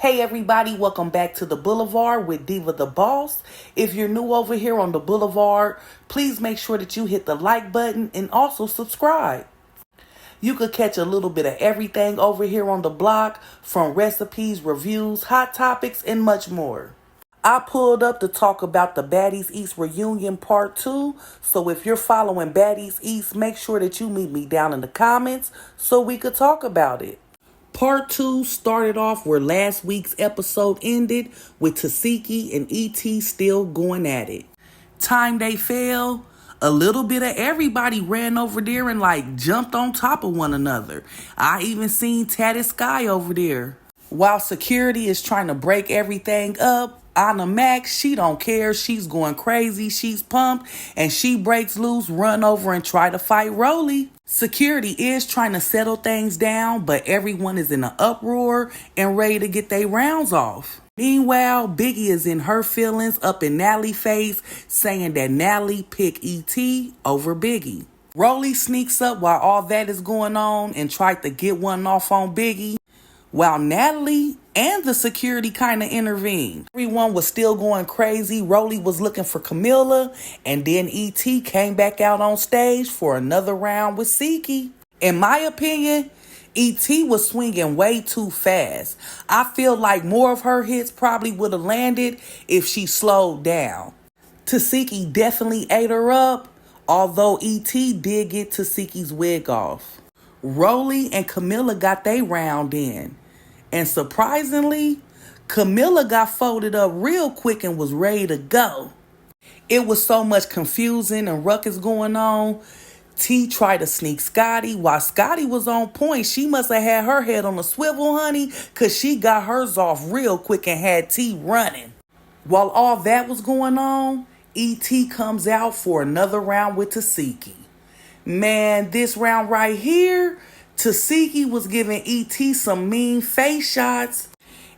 Hey everybody, welcome back to the Boulevard with Diva the Boss. If you're new over here on the Boulevard, please make sure that you hit the like button and also subscribe. You could catch a little bit of everything over here on the block, from recipes, reviews, hot topics, and much more. I pulled up to talk about the Baddies East reunion part 2, so if you're following Baddies East, make sure that you meet me down in the comments so we could talk about it. Part 2 started off where last week's episode ended, with Tasiki and E.T. still going at it. Time they fell, a little bit of everybody ran over there and jumped on top of one another. I even seen Tatted Sky over there. While security is trying to break everything up, Anna Max, she don't care. She's going crazy. She's pumped. And she breaks loose, run over and try to fight Rolly. Security is trying to settle things down, but everyone is in an uproar and ready to get their rounds off. Meanwhile, Biggie is in her feelings, up in Natalie's face, saying that Natalie picked E.T. over Biggie. Rolly sneaks up while all that is going on and tried to get one off on Biggie, while Natalie and the security kind of intervened. Everyone was still going crazy. Rolly was looking for Camilla, and then E.T. came back out on stage for another round with Siki. In my opinion, E.T. was swinging way too fast. I feel like more of her hits probably would have landed if she slowed down. Tasiki definitely ate her up, although E.T. did get Tasiki's wig off. Rolly and Camilla got their round in. And surprisingly, Camilla got folded up real quick and was ready to go. It was so much confusing and ruckus going on. T tried to sneak Scotty. While Scotty was on point, she must have had her head on a swivel, honey, because she got hers off real quick and had T running. While all that was going on, E.T. comes out for another round with Tasiki. Man, this round right here, Tasiki was giving E.T. some mean face shots.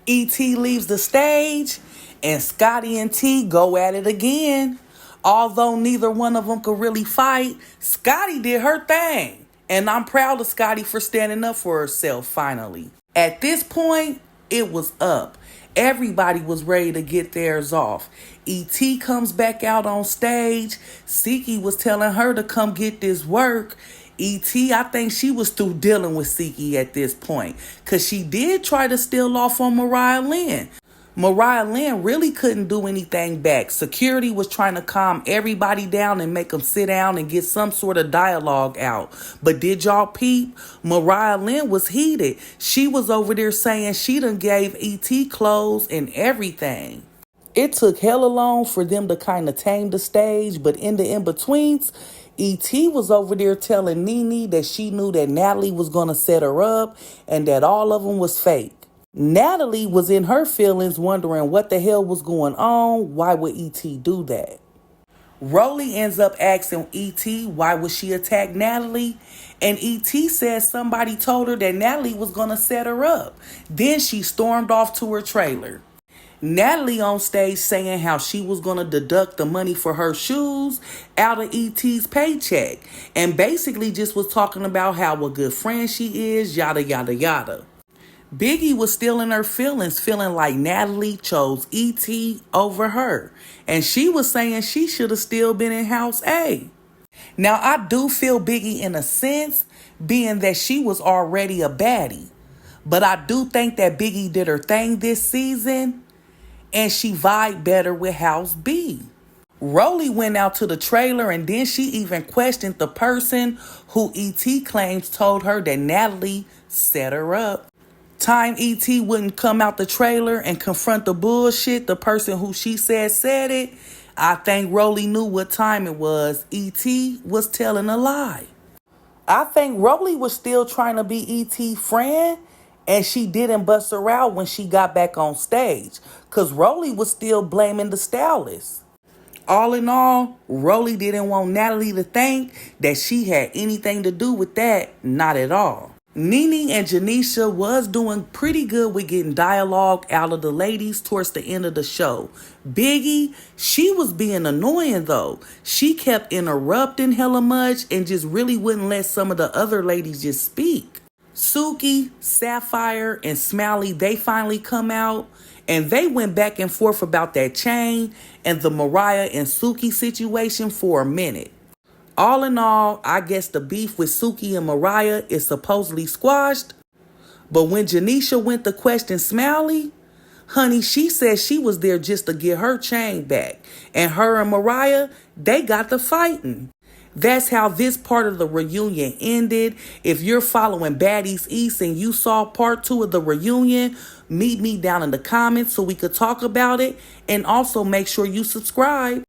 E.T. leaves the stage, and Scotty and T go at it again. Although neither one of them could really fight, Scotty did her thing. And I'm proud of Scotty for standing up for herself finally. At this point, it was up. Everybody was ready to get theirs off. E.T. comes back out on stage. Siki was telling her to come get this work. E.T., I think she was through dealing with Siki at this point, because she did try to steal off on Mariah Lynn. Mariah Lynn really couldn't do anything back. Security was trying to calm everybody down and make them sit down and get some sort of dialogue out. But did y'all peep? Mariah Lynn was heated. She was over there saying she done gave E.T. clothes and everything. It took hella long for them to kind of tame the stage, but in the in-betweens, E.T. was over there telling Nene that she knew that Natalie was going to set her up and that all of them was fake. Natalie was in her feelings, wondering what the hell was going on. Why would E.T. do that? Rolly ends up asking E.T. why would she attack Natalie, and E.T. says somebody told her that Natalie was going to set her up. Then she stormed off to her trailer. Natalie on stage saying how she was going to deduct the money for her shoes out of E.T.'s paycheck, and basically just was talking about how a good friend she is, yada yada yada. Biggie was still in her feelings, feeling like Natalie chose E.T. over her, and she was saying she should have still been in House A. Now, I do feel Biggie in a sense, being that she was already a baddie, but I do think that Biggie did her thing this season, and she vibed better with House B. Rolly went out to the trailer, and then she even questioned the person who E.T. claims told her that Natalie set her up. Time E.T. wouldn't come out the trailer and confront the bullshit, the person who she said it, I think Rolly knew what time it was. E.T. was telling a lie. I think Rolly was still trying to be E.T.'s friend, and she didn't bust her out when she got back on stage, because Rolly was still blaming the stylist. All in all, Rolly didn't want Natalie to think that she had anything to do with that, not at all. Nene and Janisha was doing pretty good with getting dialogue out of the ladies towards the end of the show. Biggie, she was being annoying though. She kept interrupting hella much and just really wouldn't let some of the other ladies just speak. Suki, Sapphire, and Smiley, they finally come out and they went back and forth about that chain and the Mariah and Suki situation for a minute. All in all, I guess the beef with Suki and Mariah is supposedly squashed. But when Janisha went to question Smiley, honey, she said she was there just to get her chain back. And her and Mariah, they got to fighting. That's how this part of the reunion ended. If you're following Baddies East and you saw part 2 of the reunion, meet me down in the comments so we could talk about it. And also make sure you subscribe.